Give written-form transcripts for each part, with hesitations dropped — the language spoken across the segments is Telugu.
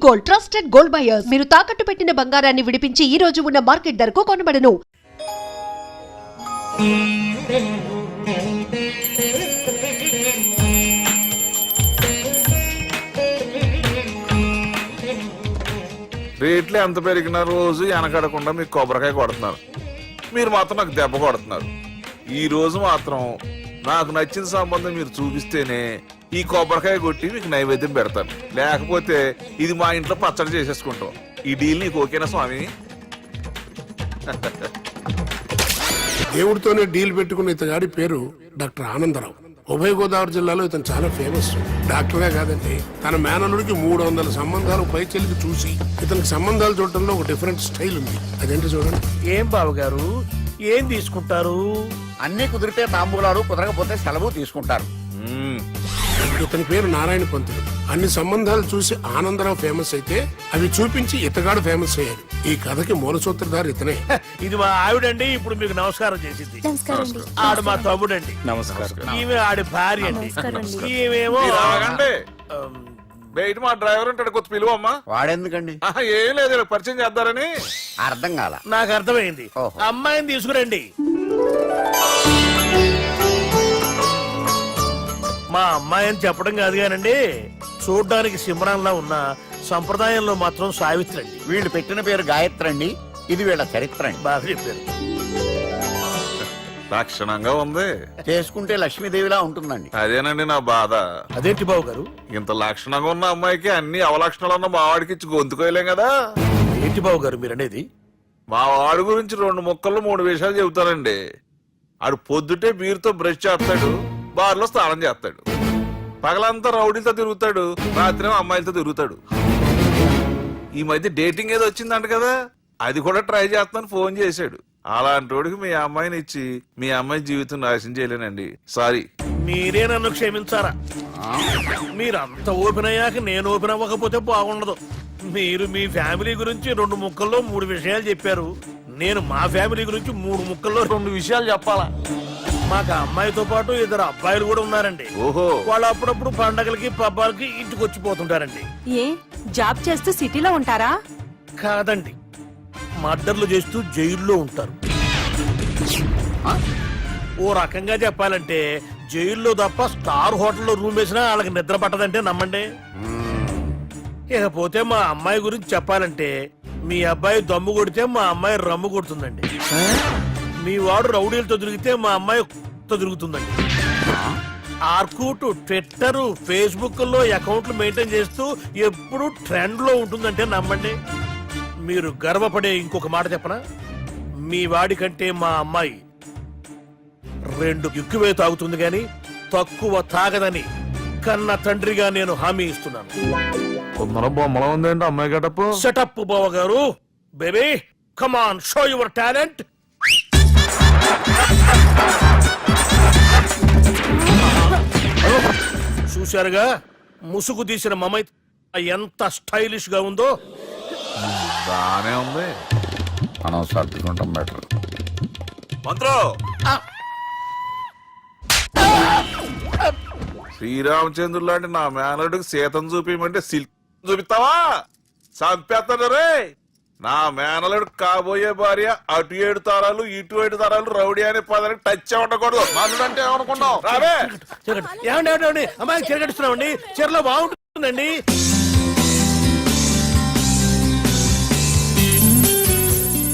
Gold, trusted gold buyers. మీరు తాకట్టు పెట్టిన బంగారాన్ని విడిపించి ఈ రోజు ఉన్న మార్కెట్ ధరకు కొనబడను. రేట్లు ఎంత పెరిగినా రోజు వెనకడకుండా మీకు కొబ్బరికాయ కొడుతున్నారు. మీరు మాత్రం నాకు దెబ్బ కొడుతున్నారు. ఈ రోజు మాత్రం నాకు నచ్చిన సంబంధం మీరు చూపిస్తేనే ఈ కొబ్బరికాయ కొట్టి మీకు నైవేద్యం పెడతాను. లేకపోతే ఇది మా ఇంట్లో పచ్చడి చేసేసుకుంటాం. ఈ డీల్ నీకు ఓకేనా స్వామి? దేవుడితోనే డీల్ పెట్టుకున్న ఇతగాడి పేరు డాక్టర్ ఆనందరావు. ఉభయ గోదావరి జిల్లాలో ఇతను చాలా ఫేమస్. డాక్టర్గా కాదండి, తన మేనల్లుడికి 300 సంబంధాలు పైచెలికి చూసి ఇతనికి సంబంధాలు చూడటంలో ఒక డిఫరెంట్ స్టైల్ ఉంది. అదేంటి చూడండి. ఏం బాబు గారు, ఏం తీసుకుంటారు? అన్ని కుదిరితే తాంబూలాలు, కుదరకపోతే సెలవు తీసుకుంటారు. ఇతని పేరు నారాయణ పంతులు. అన్ని సంబంధాలు చూసి ఆనందరావు ఫేమస్ అయితే అవి చూపించి ఇతగాడు ఫేమస్ అయ్యాడు. ఈ కథకి మూల సూత్రధారి ఇతనే. ఇది మా ఆవిడండి, ఇప్పుడు మీకు నమస్కారం చేసింది. ఆడు మా తమ్ముడండి. నమస్కారం. ఈమె ఆడి భార్య అండి. ఈమెమో బయట మా డ్రైవర్ ఉంటాడు, కొత్త పిలువమ్మా. వాడెందుకండి? ఏం లేదు, పరిచయం చేద్దారని. అర్థం కాల. నాకు అర్థమైంది. అమ్మాయిని తీసుకురండి. మా అమ్మాయి అని చెప్పడం కాదు కానండి, చూడ్డానికి సింహరాన్లా ఉన్న సంప్రదాయంలో మాత్రం సావిత్రి అండి. వీళ్ళు పెట్టిన పేరు గాయత్రి అండి. ఇది వీళ్ళ చరిత్ర అండి. బాగా చెప్పారు. లక్షణంగా ఉంది. చేసుకుంటే లక్ష్మీదేవిలా ఉంటుందండి. అదేనండి నా బాధ. అదేంటి బాబు గారు? ఇంత లక్షణంగా ఉన్న అమ్మాయికి అన్ని అవలక్షణాలు ఉన్న మా వాడికి ఇచ్చి గొంతుకోయలేం కదా. ఏంటి బాబు గారు మీరు అనేది? మా వాడి గురించి 2 ముక్కల్లో 3 విషయాలు చెబుతానండి. ఆడు పొద్దుటే బీరుతో బ్రష్ చేస్తాడు, బార్లో స్నానం చేస్తాడు, పగలంతా రౌడీలతో తిరుగుతాడు, రాత్రి అమ్మాయిలతో తిరుగుతాడు. ఈ మధ్య డేటింగ్ ఏదో వచ్చిందంట కదా, అది కూడా ట్రై చేస్తాను ఫోన్ చేశాడు. అలాంటి వాడికి మీ అమ్మాయిని ఇచ్చి మీ అమ్మాయి జీవితం నాశనం చేయలేనండి. సారీ. మీరే నన్ను క్షమించారా? మీరంత ఓపెన్ అయ్యాక నేను ఓపెన్ అవ్వకపోతే బాగుండదు. మీరు మీ ఫ్యామిలీ గురించి 2 ముక్కల్లో 3 విషయాలు చెప్పారు. నేను మా ఫ్యామిలీ గురించి 3 ముక్కల్లో 2 విషయాలు చెప్పాలా? మాకు అమ్మాయితో పాటు 2 అబ్బాయిలు కూడా ఉన్నారండి. ఓహో. వాళ్ళు అప్పుడప్పుడు పండగలకి పబ్బాలకి ఇంటికి వచ్చిపోతుంటారండి. ఏ జాబ్ చేస్తూ సిటీలో ఉంటారా? కాదండి, మర్డర్లు చేస్తూ జైల్లో ఉంటారు. ఓ రకంగా చెప్పాలంటే జైల్లో తప్ప స్టార్ హోటల్లో రూమ్ వేసినా వాళ్ళకి నిద్ర పట్టదంటే నమ్మండి. ఇకపోతే మా అమ్మాయి గురించి చెప్పాలంటే మీ అబ్బాయి దమ్ము కొడితే మా అమ్మాయి రమ్ము కొడుతుందండి. మీ వాడు రౌడీలతో తిరిగితే మా అమ్మాయి తిరుగుతుందండి. ఆర్కూట్, ట్విట్టర్, ఫేస్బుక్ లో అకౌంట్లు మెయింటైన్ చేస్తూ ఎప్పుడు ట్రెండ్ లో ఉంటుందంటే నమ్మండి. మీరు గర్వపడే ఇంకొక మాట చెప్పనా? మీ వాడి కంటే మా అమ్మాయి 2 ఎక్కువే తాగుతుంది గాని తక్కువ తాగదని కన్న తండ్రిగా నేను హామీ ఇస్తున్నాను. బొమ్మలో ఉందండి అమ్మాయి గడప. సెటప్ బావ గారు. Baby come on, show your talent. చూశారుగా ముసుగు తీసిన మమై ఎంత స్టైలిష్ గా ఉందో. బానే ఉంది. మనం సర్దుకుంటాం బెటర్. మంత్రో, శ్రీరామచంద్రుడు లాంటి నా మేనలుడికి సీతను చూపించమంటే సిల్క్ చూపిస్తావా? చంపేస్తాడు రే. నా మేనలుడు కాబోయే భార్య అటు 7 తరాలు ఇటు 7 తరాలు రౌడీ అనే పదానికి టచ్ ఉండకూడదు. మనడు అంటే ఏమనుకున్నావు? రావే. ఏమండి అమ్మాయికి చిరగడుస్తున్నామండి. చీరలో బాగుంటుందండి.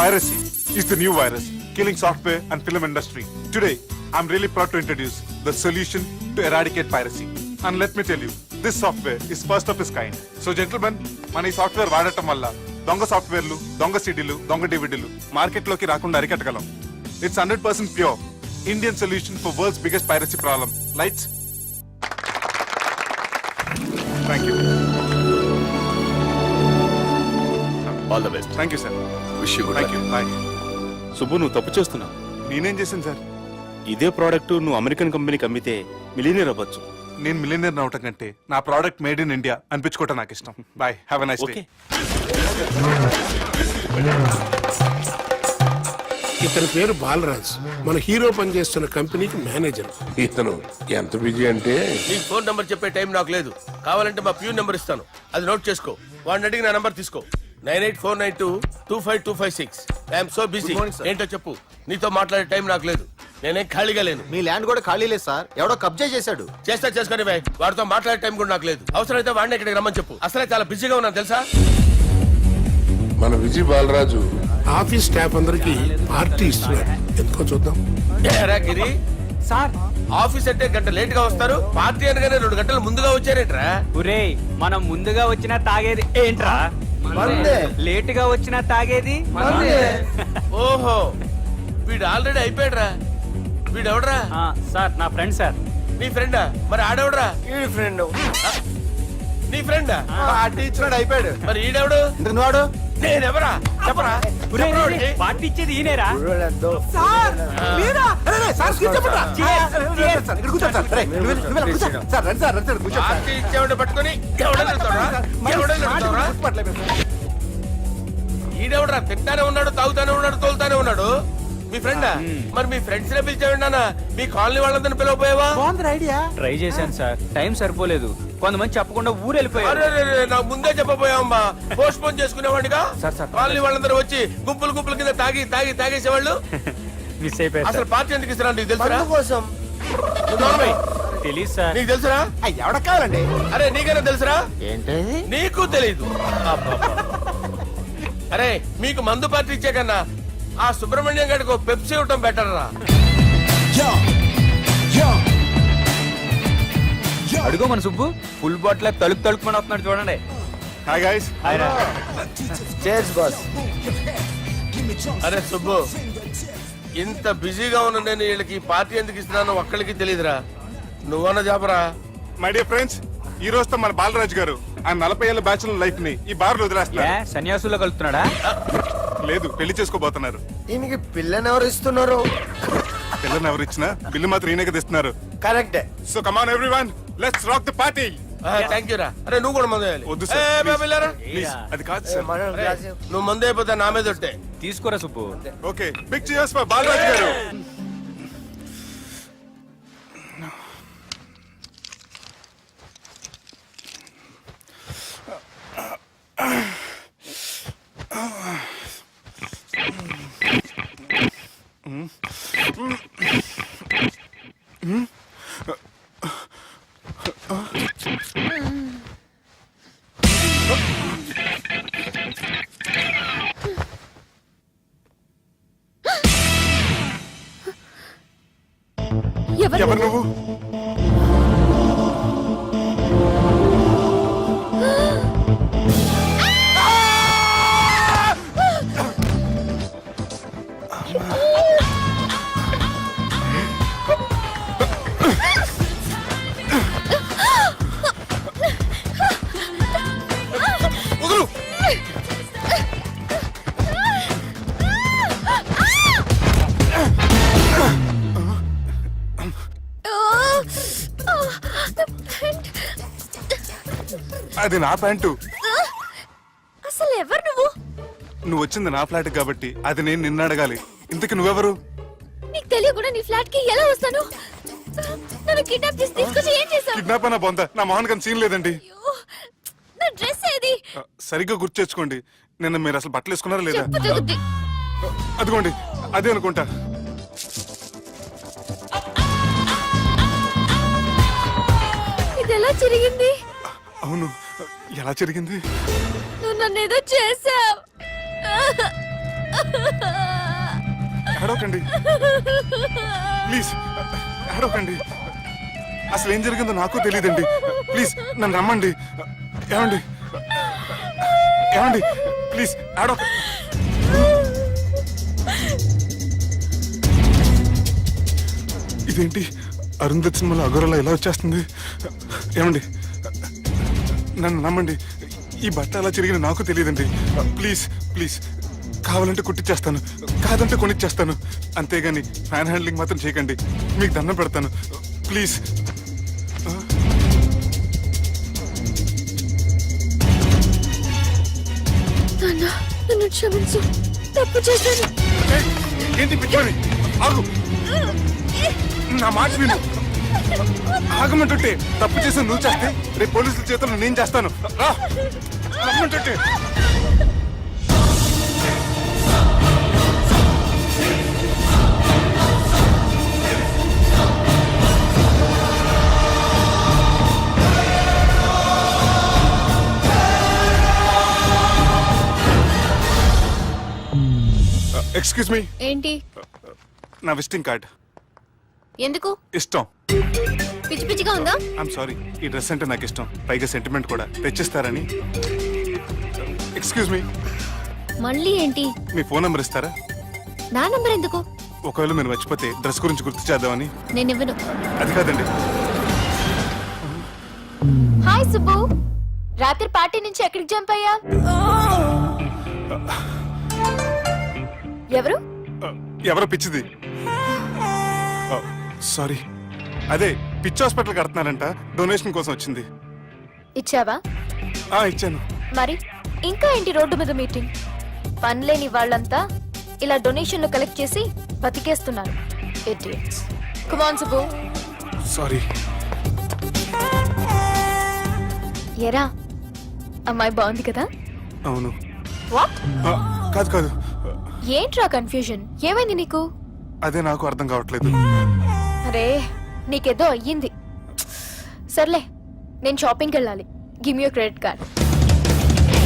Piracy is the new virus killing software and film industry. Today, I'm really proud to introduce the solution to eradicate piracy. And let me tell you, this software is first of its kind. So gentlemen, మన ఈ సాఫ్ట్వేర్ వాడటం వల్ల దొంగ సాఫ్ట్వేర్లు, దొంగ సిడీలు, దొంగ డివిడీలు మార్కెట్లోకి రాకుండా అరికట్టగలం. It's 100% pure Indian solution for world's biggest piracy problem. Lights. Thank you. All the best. Thank you, sir. Wish you good Thank you. Bye. Subbu, నువ్వు తప్పు చేస్తున్నావు. నేనేం చేశాను సార్? ఇదే ప్రోడక్ట్ నువ్వు అమెరికన్ కంపెనీకి అమ్మితే మిలియనీర్ అవ్వచ్చు. నేను మిలియనర్ అవటం కంటే నా ప్రోడక్ట్ మేడ్ ఇన్ ఇండియా అనిపించుకోవటం నాకు ఇష్టం. Bye, have a nice day. Okay. ఇతని పేరు బాలరాజ్, మన హీరో పనిచేస్తున్న కంపెనీకి మేనేజర్. ఇతను ఎంత బిజీ అంటే నీకు ఫోన్ నంబర్ చెప్పే టైం నాకు లేదు. కావాలంటే మా ప్యూన్ నెంబర్ ఇస్తాను, అది నోట్ చేసుకో. వాడిని అడిగి నా నంబర్ తీసుకో. 9849225256. I'm so busy. ఏంటో చెప్పు. నీతో మాట్లాడే టైం నాకు లేదు. నేనేం ఖాళీగా లేను. మీ ల్యాండ్ కూడా ఖాళీ లేదు సార్, ఎవడో కబ్జా చేశాడు. చేస్తా చేసుకుని బాయ్. వాడితో మాట్లాడే టైం కూడా నాకు లేదు. అవసరమైతే వాడిని ఇక్కడికి రమ్మని చెప్పు. అసలే చాలా బిజీగా ఉన్నాను తెలుసా. మన విజయ్ బాలరాజు ఆఫీస్ స్టాఫ్ అందరికి పార్టీ ఇస్తున్నాడు. ఎందుకో చూద్దాం. ఏరా గిరి సార్ ఆఫీస్ అంటే గంట లేట్ గా వస్తారు, పార్టీ అనగానే 2 గంటలు ముందుగా వచ్చారేంట్రా? ఒరే మనం ముందుగా వచ్చినా తాగేది ఏంట్రా? లేట్ గా వచ్చినా తాగేది. ఓహో వీడు ఆల్రెడీ అయిపోయాడ్రా. వీడెవడ్రా? సార్ నా ఫ్రెండ్ సార్. నీ ఫ్రెండా? మరి ఆడెవడ్రా? ఈ ఫ్రెండ్ నీ ఫ్రెండా? పార్టీ ఇచ్చినాడు, అయిపోయాడు. మరి ఈడెవడు? ఇంతకు నువ్వాడు నేనెవరా చెప్పరా? చెప్పరా వాడికి? పార్టీ ఇచ్చేది ఈనేరా? పార్టీ ఇచ్చేవాడిని పట్టుకొని ఎవడని అడుగుతావురా? ఎవడని అడుగుతావురా? ఈడెవడరా? తింటానే ఉన్నాడు, తాగుతానే ఉన్నాడు, తోలుతానే ఉన్నాడు. మీ ఫ్రెండా? మరి మీ ఫ్రెండ్స్ నే పిలిచావిన్నానా? మీ కాలనీ వాళ్ళందరినీ పిలవపోయావా? ట్రై చేశాను సార్, టైం సరిపోలేదు. కొంతమంది చెప్పకుండా ఊరు వెళ్ళిపోయారు. అరే నాకు ముందే చెప్పపోయావమ్మా. పోస్ట్ పోన్ చేసుకునేవాడిగా. Sir, sir. కాలనీ వాళ్ళందరూ వచ్చి గుంపులు గుంపుల కింద తాగేసేవాళ్ళు. మిస్ అయిపోయారు అసలు సార్. పార్టీ ఎందుకు ఇస్తున్నా నీకు తెలుసురా? కోసం తెలీదు సార్. నీకు తెలుసురా? ఎవడ కావాలండి? అరే నీకైనా తెలుసురా? ఏంటి నీకు తెలీదు. అరే మీకు మందు పార్టీ ఇచ్చే కన్నా ఆ సుబ్రహ్మణ్యం గారికి పెప్సీ ఇవ్వటం బెటర్ రా. అడుగో మన సుబ్బు ఫుల్ బాటిల్ తలుపుమని వస్తున్నాడు చూడండి. Hi guys. Chairs boss. అరే సుబ్బు ఇంత బిజీగా ఉన్న నేను వీళ్ళకి ఈ పార్టీ ఎందుకు ఇస్తున్నానో ఒక్కడికి తెలియదురా. నువ్వన్న జాబరా? My dear friends, ఈ రోజుతో మన బాలరాజ్ గారు ఆ 40 ఏళ్ల బ్యాచులర్ లైఫ్ ని ఈ బార్ లో వదిలేస్తున్నారు. సన్యాసుల్లో కలుపుతున్నాడా? లేదు, పెళ్లి చేసుకోబోతున్నారు. ఈయనకి పిల్లని ఎవరు ఇస్తున్నారు? పిల్లని ఎవరు ఇచ్చినా బిల్లు మాత్రం ఈయనకి తెస్తున్నారు. కరెక్టే. So come on everyone, let's rock the party. Thank you రా. అరే నువ్వు కూడా మందు వేయాలి. వద్దు ఏ, సార్, బాబు వెళ్ళారా? ప్లీజ్. అది కాదు సార్. నువ్వు మందు అయిపోతే నా మీద ఒట్టే. తీసుకోరా Subbu. Okay, big cheers for Balraj గారు. ఎవరు నువ్వు? అది నా ప్యాంటు. అసలు ఎవరు నువ్వు? నువ్వు వచ్చింది నా ఫ్లాట్ కాబట్టి అది నేను నిన్ను అడగాలి. ఇంతకు నువ్వెవరు? నీకు తెలియకుండా నీ ఫ్లాట్ కి ఎలా వస్తాను? నన్ను కిడ్నాప్ చేసి తీసుకొచ్చి ఏం చేసావు? కిడ్నాప్ అన్న బొంద, నా మోహన్ కన్ సీన్ లేదండి. నా డ్రెస్ ఏది? సరిగ్గా గుర్తు తెచ్చుకోండి. నిన్న మీరు అసలు బట్టలు వేసుకున్నారా లేదా? చెప్పు తగ్గుద్ది. అదిగోండి, అదే అనుకుంటా. ఇది ఎలా జరిగింది? అవును, ఎలా జరిగింది? నువ్వు నన్ను ఏదో చేసావు. ఏడవకండి ప్లీజ్, ఏడవకండి. అసలు ఏం జరిగిందో నాకు తెలియదండి. ప్లీజ్ నన్ను రమ్మండి. ఏమండి ఏమండి ప్లీజ్ ఏడవ. ఇదేంటి అరుంధతి సినిమాలో అగోరలా ఎలా వచ్చేస్తుంది? ఏమండి నన్ను నమ్మండి. ఈ బట్ట అలా చిరిగిన నాకు తెలియదండి. ప్లీజ్ ప్లీజ్, కావాలంటే కుట్టిచ్చేస్తాను, కాదంటే కొనిచ్చేస్తాను. అంతేగాని హ్యాండ్ హ్యాండ్లింగ్ మాత్రం చేయకండి. మీకు దండం పెడతాను ప్లీజ్. నన్ను క్షమించు, తప్పు చేశాను. ఏంటి పిచ్చోని ఆగు నా మాట విను ఆగమంటుంటే తప్పు చేసి నువ్వు చేస్తే రేపు పోలీసుల చేతుల్లో నేను చేస్తాను రా రమ్మంటుంటే ఎక్స్క్యూజ్ మీ ఏంటి నా విజిటింగ్ కార్డ్ ఎందుకు ఇష్టం పిచ్చి పిచ్చిగా ఉందా ఐఎమ్ సారీ ఈ డ్రెస్ అంటే నాకు ఇష్టం పైగా సెంటిమెంట్ కూడా తెచ్చిస్తారని ఎక్స్క్యూజ్ మీ మళ్ళీ ఏంటి మీ ఫోన్ నెంబర్ ఇస్తారా నా నంబర్ ఎందుకు ఒకవేళ మీరు మర్చిపోతే డ్రెస్ గురించి గుర్తు చేద్దామని నేను ఇవ్వను అది కాదండి హాయ్ సుబ్బు రాత్రి పార్టీ నుంచి ఎక్కడికి జంప్ అయ్యా ఎవరు ఎవరో పిచ్చిది సారీ అదే పిచ్చి హాస్పిటల్ కడుతున్నారంట డొనేషన్ కోసం వచ్చింది ఇచ్చావా ఇచ్చాను మరి ఇంకా ఏంటి రోడ్డు మీద మీటింగ్ పనిలేని వాళ్ళంతా ఇలా డొనేషన్లు కలెక్ట్ చేసి బతికేస్తున్నారు idiots come on Subbu sorry ఎరా అమ్మాయి బాగుంది కదా అవును వాట్ కాదు కాదు ఏంట్రా కన్ఫ్యూజన్ ఏమైంది నీకు అదే నాకు అర్థం కావట్లేదు అరే నీకేదో అయ్యింది సర్లే నేను షాపింగ్కి వెళ్ళాలి give me your credit card